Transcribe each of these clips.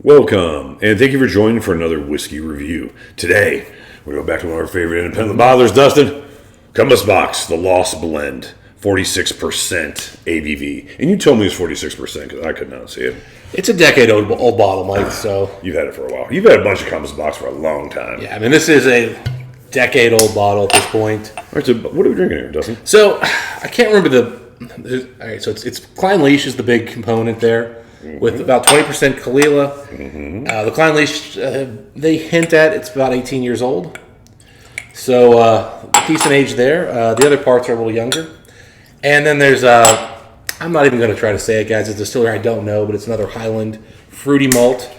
Welcome, and thank you for joining for another whiskey review. Today, we go back to one of our favorite independent bottlers, Dustin. Compass Box, the Lost Blend, 46% ABV. And you told me it was 46% because I could not see it. It's a decade-old bottle, Mike, so... You've had it for a while. You've had a bunch of Compass Box for a long time. Yeah, I mean, this is a decade-old bottle at this point. All right, so what are we drinking here, Dustin? So, I can't remember all right, so it's Clynelish is the big component there, with about 20% Caol Ila. The Clynelish, they hint at it's about 18 years old. So, decent age there. The other parts are a little younger. And then there's, I'm not even going to try to say it, guys. It's a distillery I don't know, but it's another Highland fruity malt.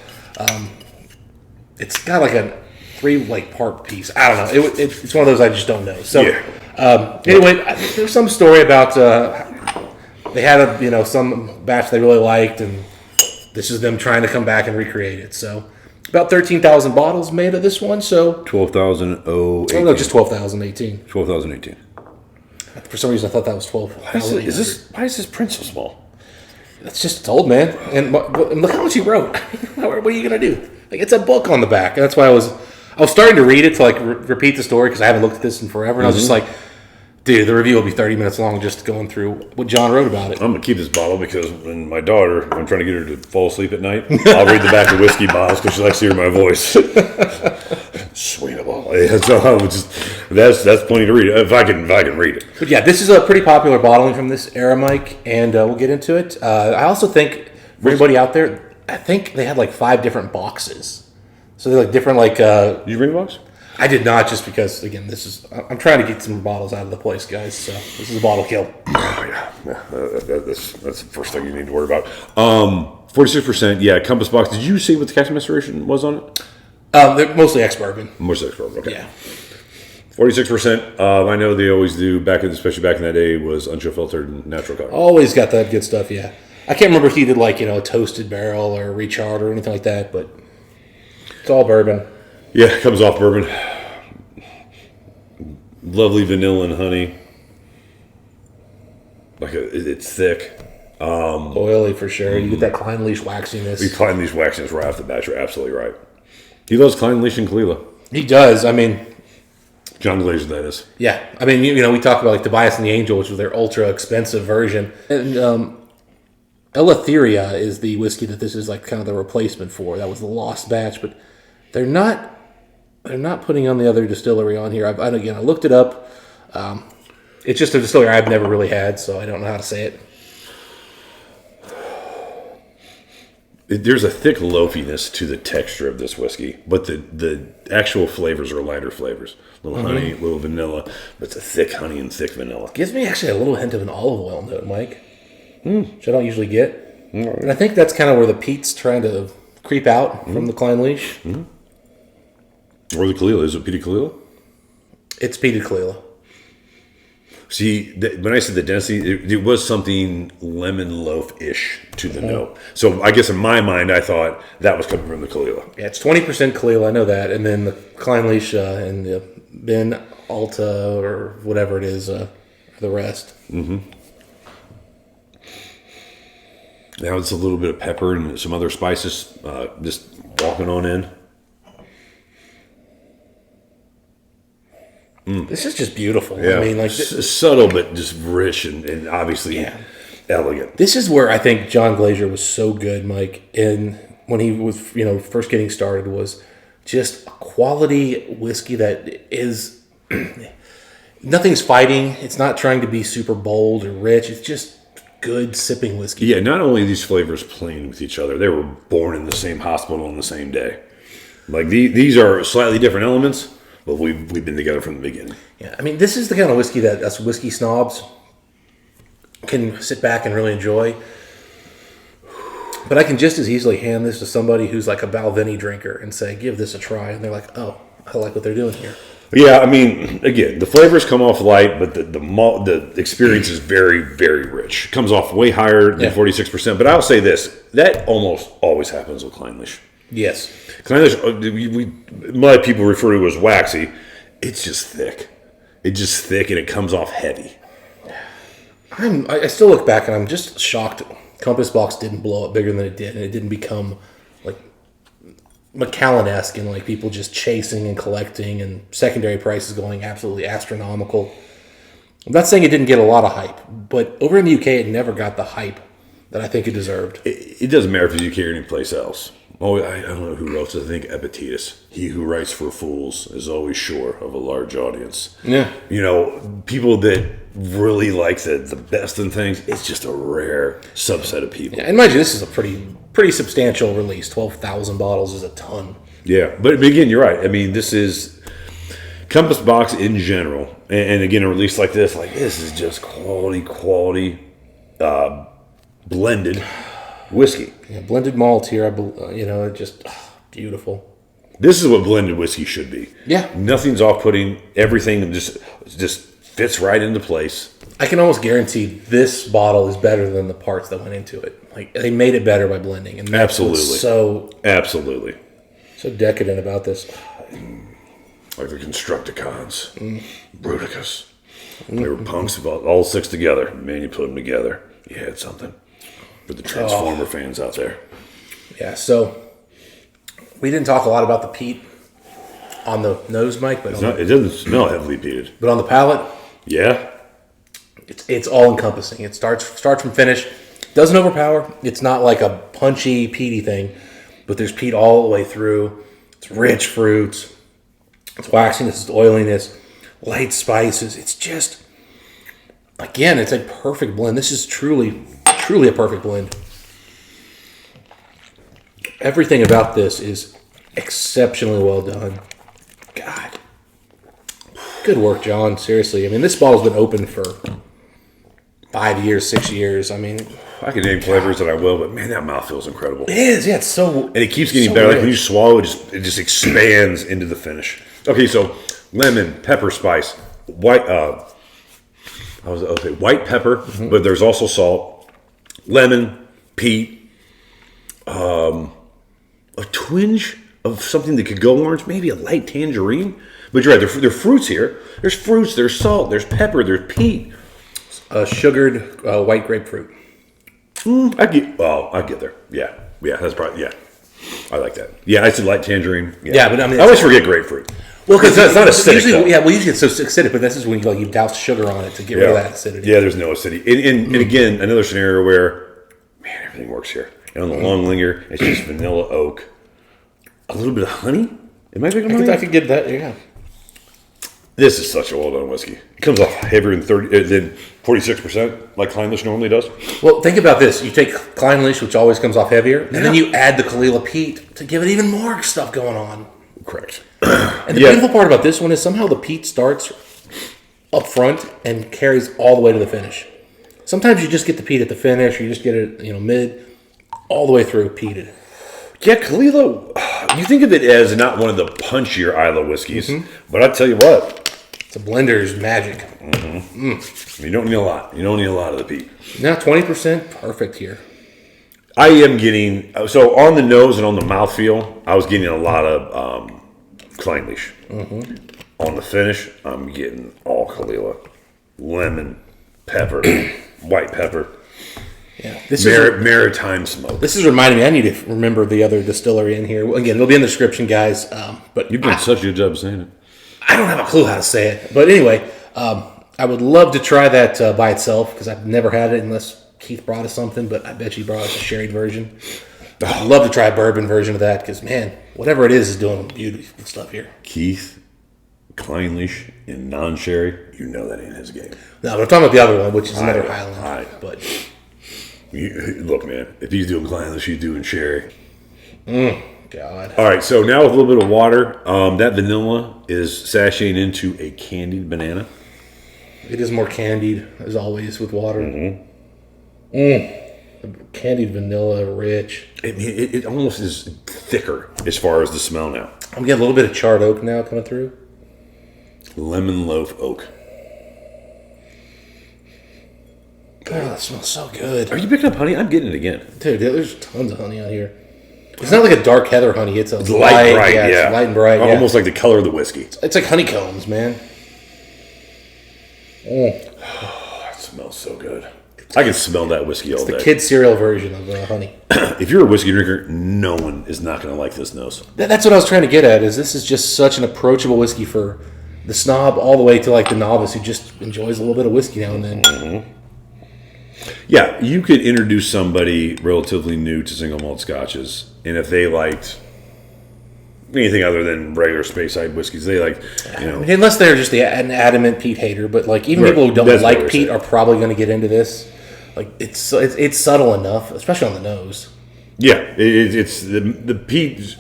It's got like a 3-part piece. I don't know. It's one of those I just don't know. So, anyway, there's some story about they had some batch they really liked, and this is them trying to come back and recreate it. So, about 13,000 bottles made of this one. So 12,018. Oh no, just 12,018. 12,018. For some reason, I thought that was 12,000. Why is this print so small? It's old, man. And look how much he wrote. What are you gonna do? Like, it's a book on the back, and that's why I was starting to read it to repeat the story because I haven't looked at this in forever, and I was just like, dude, the review will be 30 minutes long just going through what John wrote about it. I'm going to keep this bottle because when my daughter, I'm trying to get her to fall asleep at night, I'll read the back of whiskey bottles because she likes to hear my voice. Sweetable. That's plenty to read if I can read it. But yeah, this is a pretty popular bottling from this era, Mike, and we'll get into it. I also think, for anybody out there, I think they had 5 different boxes. So they're different Did you bring a box? I did not, just because, again, I'm trying to get some bottles out of the place, guys, so this is a bottle kill. Oh, yeah. That's the first thing you need to worry about. 46%, yeah, Compass Box. Did you see what the cask maceration was on it? They're mostly ex-bourbon. Mostly ex-bourbon, okay. Yeah. 46%, I know they always do, especially back in that day, was unfiltered and natural color. Always got that good stuff, yeah. I can't remember if he did, a toasted barrel or a recharred or anything like that, but it's all bourbon. Yeah, it comes off bourbon. Lovely vanilla and honey. It's thick. Oily for sure. You get that Clynelish waxiness. Clynelish waxiness right off the bat. You're absolutely right. He loves Clynelish and Caol Ila. He does. I mean, John Glazer, that is. Yeah. I mean, we talk about Tobias and the Angel, which was their ultra expensive version. And Eleutheria is the whiskey that this is kind of the replacement for. That was the lost batch, but they're not putting on the other distillery on here. I looked it up. It's just a distillery I've never really had, so I don't know how to say it. There's a thick loafiness to the texture of this whiskey, but the actual flavors are lighter flavors. A little honey, a little vanilla, but it's a thick honey and thick vanilla. Gives me actually a little hint of an olive oil note, Mike, which I don't usually get. Right. And I think that's kind of where the peat's trying to creep out from the Clynelish. Or the Caol Ila. Is it peated Caol Ila? It's peated Caol Ila. See, when I said the density, it was something lemon loaf-ish to the note. So I guess in my mind, I thought that was coming from the Caol Ila. Yeah, it's 20% Caol Ila, I know that. And then the Clynelish and the Allt-A-Bhainne or whatever it is for the rest. Now it's a little bit of pepper and some other spices just walking on in. This is just beautiful. Yeah. I mean, subtle but just rich and obviously elegant. This is where I think John Glazer was so good, Mike. And when he was, first getting started, was just a quality whiskey that is nothing's fighting. It's not trying to be super bold or rich. It's just good sipping whiskey. Yeah. Not only are these flavors playing with each other, they were born in the same hospital on the same day. These are slightly different elements. But we've been together from the beginning. Yeah, I mean, this is the kind of whiskey that us whiskey snobs can sit back and really enjoy. But I can just as easily hand this to somebody who's a Allt-A-Bhainne drinker and say, give this a try. And they're like, oh, I like what they're doing here. Yeah, I mean, again, the flavors come off light, but the experience is very, very rich. It comes off way higher than 46%. But I'll say this, that almost always happens with Clynelish. Yes. Clynelish, a lot of people refer to it as waxy. It's just thick. It's just thick, and it comes off heavy. I still look back, and I'm just shocked Compass Box didn't blow up bigger than it did, and it didn't become Macallan-esque and like people just chasing and collecting and secondary prices going absolutely astronomical. I'm not saying it didn't get a lot of hype, but over in the UK, it never got the hype that I think it deserved. It doesn't matter if it's UK or anyplace else. Oh, I don't know who wrote it. I think Epictetus. He who writes for fools is always sure of a large audience. Yeah. You know, people that really like the best in things, it's just a rare subset of people. Yeah, and mind you, this is a pretty substantial release. 12,000 bottles is a ton. Yeah, but again, you're right. I mean, this is Compass Box in general. And again, a release like this is just quality blended whiskey. Yeah, blended malt here, just beautiful. This is what blended whiskey should be. Yeah. Nothing's off-putting. Everything just fits right into place. I can almost guarantee this bottle is better than the parts that went into it. Like, they made it better by blending. And that's Absolutely. what's so decadent about this. Like the Constructicons. Bruticus. They were punks about all six together. Man, you put them together. You had something. For the Transformer fans out there. Yeah, so we didn't talk a lot about the peat on the nose mic, but It doesn't smell heavily peated. But on the palate, Yeah. it's all encompassing. It starts from finish. Doesn't overpower. It's not like a punchy peaty thing, but there's peat all the way through. It's rich fruits. It's waxiness. It's oiliness. Light spices. It's just, again, it's a perfect blend. This is truly a perfect blend. Everything about this is exceptionally well done. God. Good work, John. Seriously. I mean, this bottle's been open for 5 years, 6 years. I mean, I can name flavors that I will, but man, that mouthfeel is incredible. it is. Yeah, it's so. And it keeps getting so better. Like rich. when you swallow it, it just expands into the finish. Okay, so lemon, pepper, spice, white. White pepper, but there's also salt, lemon, peat, a twinge of something that could go orange, maybe a light tangerine. But you're right. There are fruits here. There's fruits. There's salt. There's pepper. There's peat. Sugared white grapefruit. I get there. Yeah, that's probably I like that. Yeah, I said light tangerine. Yeah, but I mean, I always forget grapefruit. Well, because it's not acidic. Usually, usually it's so acidic, but this is when you douse sugar on it to get rid of that acidity. Yeah, there's no acidity. And again, another scenario where, man, everything works here. And on the long linger, it's just vanilla oak, a little bit of honey. It might be honey. I could get that. Yeah. This is such a well-done whiskey. It comes off heavier than 46%, like Clynelish normally does. Well, think about this. You take Clynelish, which always comes off heavier, and then you add the Caol Ila peat to give it even more stuff going on. Correct. And the beautiful part about this one is somehow the peat starts up front and carries all the way to the finish. Sometimes you just get the peat at the finish, or you just get it, mid, all the way through peated. Yeah, Caol Ila, you think of it as not one of the punchier Isla whiskeys, but I tell you what. It's a blender's magic. You don't need a lot. You don't need a lot of the peat. Now, 20%, perfect here. I am getting, so on the nose and on the mouthfeel, I was getting a lot of Clynelish. On the finish, I'm getting all Caol Ila. Lemon, pepper, white pepper. Yeah, maritime smoke. This is reminding me. I need to remember the other distillery in here. Again, it'll be in the description, guys. But You've done such a good job of saying it. I don't have a clue how to say it. But anyway, I would love to try that by itself because I've never had it unless Keith brought us something. But I bet you brought us a sherried version. I'd love to try a bourbon version of that because, man, whatever it is doing beautiful stuff here. Keith, Clynelish, and non-sherry, that ain't his game. No, but I'm talking about the other one, which is another Highland. But look, man, if he's doing Clynelish, he's doing sherry. God. All right, so now with a little bit of water, that vanilla is sashaying into a candied banana. It is more candied, as always, with water. Candied vanilla, rich. It almost is thicker as far as the smell now. I'm getting a little bit of charred oak now coming through. Lemon loaf oak. God, that smells so good. Are you picking up honey? I'm getting it again. Dude, there's tons of honey out here. It's not like a dark heather honey. It's light, bright, It's light and bright. Almost like the color of the whiskey. It's like honeycombs, man. That smells so good. I can smell that whiskey all day. The kid cereal version of honey. If you're a whiskey drinker, no one is not going to like this nose. That's what I was trying to get at. Is this is just such an approachable whiskey for the snob all the way to like the novice who just enjoys a little bit of whiskey now and then. Mm-hmm. Yeah, you could introduce somebody relatively new to single malt scotches, and if they liked anything other than regular Speyside whiskeys, they like, unless they're just an adamant peat hater. But like even people who don't like peat are probably going to get into this. Like it's subtle enough, especially on the nose. Yeah, it's the peat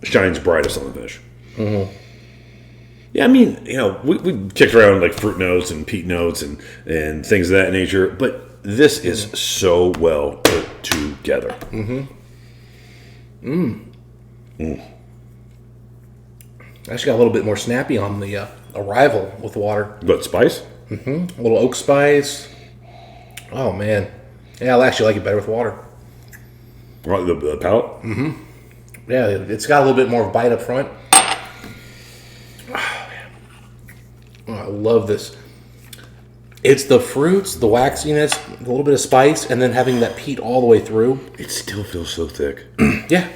shines brightest on the finish. Mm-hmm. Yeah, I mean, we kicked around like fruit notes and peat notes and things of that nature, but this is so well put together. Actually got a little bit more snappy on the arrival with water. But spice? A little oak spice. Oh, man. Yeah, I actually like it better with water. Right, the palate? Yeah, it's got a little bit more bite up front. Oh, I love this. It's the fruits, the waxiness, a little bit of spice, and then having that peat all the way through. It still feels so thick. Yeah.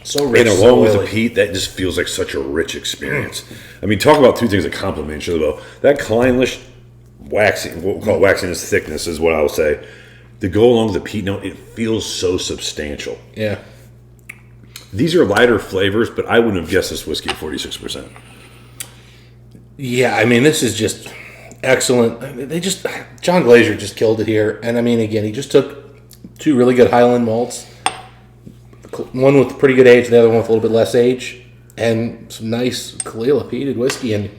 So rich. And along with the peat, that just feels like such a rich experience. I mean, talk about two things that complement each other, though. That Clynelish waxing, what we'll call waxiness thickness is what I will say. To go along with the peat note, it feels so substantial. Yeah. These are lighter flavors, but I wouldn't have guessed this whiskey at 46%. Yeah, I mean, this is just excellent. John Glaser just killed it here. And I mean, again, he just took two really good Highland malts. One with pretty good age, the other one with a little bit less age. And some nice Caol Ila peated whiskey and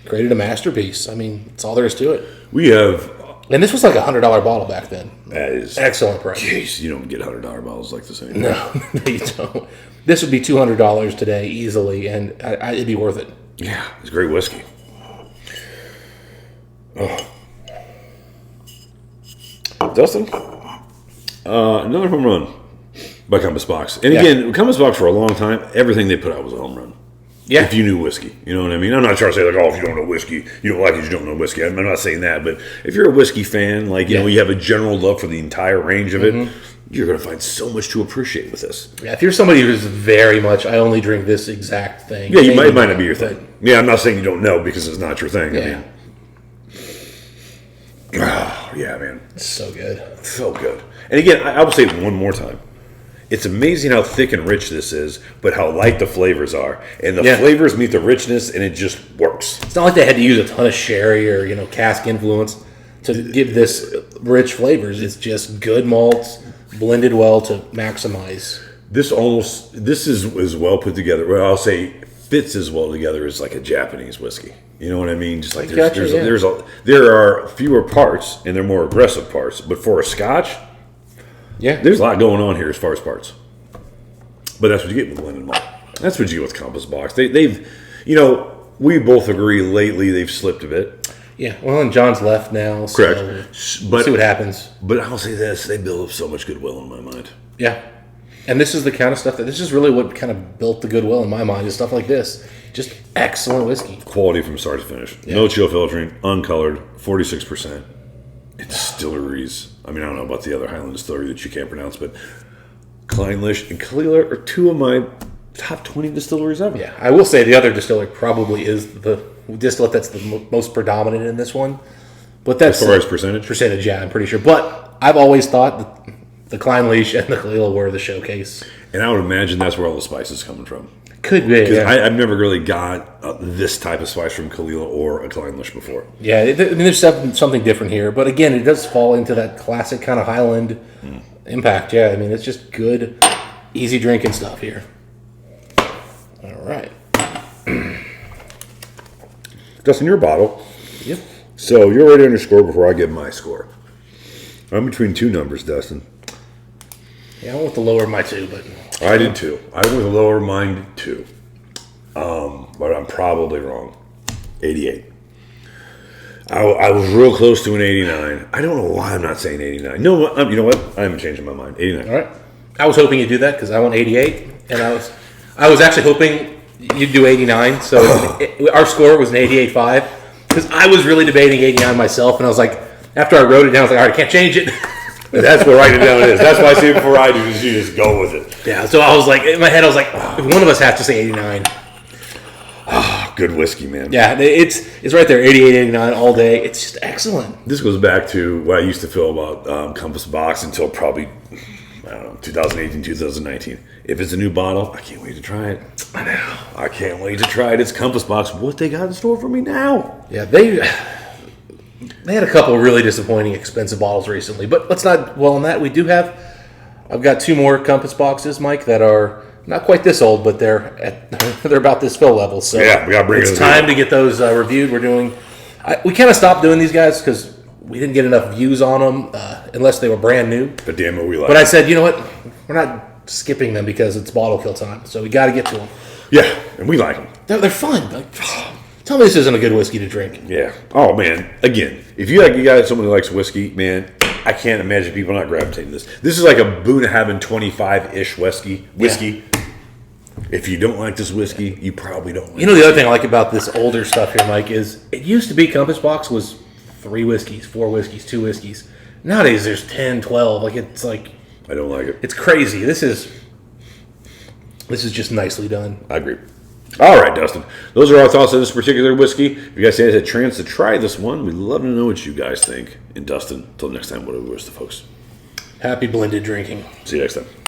created a masterpiece. I mean, that's all there is to it. We have... And this was like $100 bottle back then. That is... Excellent price. Jeez, you don't get $100 bottles like this anymore. No, you don't. This would be $200 today easily, and it'd be worth it. Yeah, it's great whiskey. Oh. Dustin? Another home run by Compass Box. And again, Compass Box for a long time, everything they put out was a home run. Yeah. If you knew whiskey. You know what I mean? I'm not trying to say, like, if you don't know whiskey, you don't like it, you don't know whiskey. I'm not saying that. But if you're a whiskey fan, like, you know, you have a general love for the entire range of it, you're going to find so much to appreciate with this. Yeah, if you're somebody who's very much, I only drink this exact thing. Yeah, it might not be your thing. Yeah, I'm not saying you don't know because it's not your thing. Yeah. I mean, oh, yeah, man. It's so good. So good. And again, I will say it one more time. It's amazing how thick and rich this is, but how light the flavors are. And the flavors meet the richness, and it just works. It's not like they had to use a ton of sherry or, cask influence to give this rich flavors. It's just good malts blended well to maximize. This is as well put together. Well, I'll say fits as well together as like a Japanese whiskey. You know what I mean? Just like there are fewer parts, and they're more aggressive parts. But for a Scotch... Yeah, there's a lot going on here as far as parts, but that's what you get with blended malt. That's what you get with Compass Box. They've, we both agree lately they've slipped a bit. Yeah, well, and John's left now, so correct. See what happens. But I'll say this: they build up so much goodwill in my mind. Yeah, and this is the kind of stuff this is really what kind of built the goodwill in my mind. Is stuff like this, just excellent whiskey, quality from start to finish. Yeah. No chill filtering, uncolored, 46%. Distilleries. I mean, I don't know about the other Highland distillery that you can't pronounce, but Clynelish and Caol Ila are two of my top 20 distilleries ever. Yeah, I will say the other distillery probably is the distillate that's the most predominant in this one. But that's as far as percentage? Percentage, yeah, I'm pretty sure. But I've always thought that the Clynelish and the Caol Ila were the showcase. And I would imagine that's where all the spice is coming from. Could be, because I've never really got this type of spice from Caol Ila or a Clynelish before. Yeah, I mean, there's something different here. But again, it does fall into that classic kind of Highland impact. Yeah, I mean, it's just good, easy drinking stuff here. All right. Dustin, your bottle. Yep. So you're ready on your score before I give my score. I'm between two numbers, Dustin. Yeah, I went with the lower of my two, but... I did too. I went with the lower of mine too. But I'm probably wrong. 88. I was real close to an 89. I don't know why I'm not saying 89. No, you know what? I am changing my mind. 89. All right. I was hoping you'd do that because I went 88, and I was actually hoping you'd do 89. So our score was an 88.5 because I was really debating 89 myself, and I was like, after I wrote it down, I was like, all right, I can't change it. That's what writing it down is. That's why I say it before I do is you just go with it. Yeah, so I was like, in my head, I was like, if one of us has to say 89. Good whiskey, man. Yeah, it's right there, 88, 89 all day. It's just excellent. This goes back to what I used to feel about Compass Box until probably, I don't know, 2018, 2019. If it's a new bottle, I can't wait to try it. I know. I can't wait to try it. It's Compass Box. What they got in store for me now? Yeah, they had a couple of really disappointing expensive bottles recently, but let's not dwell on that. I've got 2 more Compass Boxes, Mike, that are not quite this old, but they're about this fill level. So yeah, we gotta bring it's time to get those reviewed. We kind of stopped doing these guys because we didn't get enough views on them unless they were brand new. But damn it, we like. But I said, you know what? We're not skipping them because it's bottle kill time, so we got to get to them. Yeah, and we like them. They're fun. Like, tell me this isn't a good whiskey to drink. Yeah. Oh man. Again, if you got someone who likes whiskey, man, I can't imagine people not gravitating to this. This is like a boon of having 25-ish whiskey. Yeah. If you don't like this whiskey, you probably don't like You know, the other thing I like about this older stuff here, Mike, is it used to be Compass Box was 3 whiskeys, 4 whiskeys, 2 whiskeys. Nowadays, there's 10, 12. I don't like it. It's crazy. This is just nicely done. I agree. All right, Dustin. Those are our thoughts on this particular whiskey. If you guys had a chance to try this one, we'd love to know what you guys think. And Dustin, until next time, what do we wish the folks? Happy blended drinking. See you next time.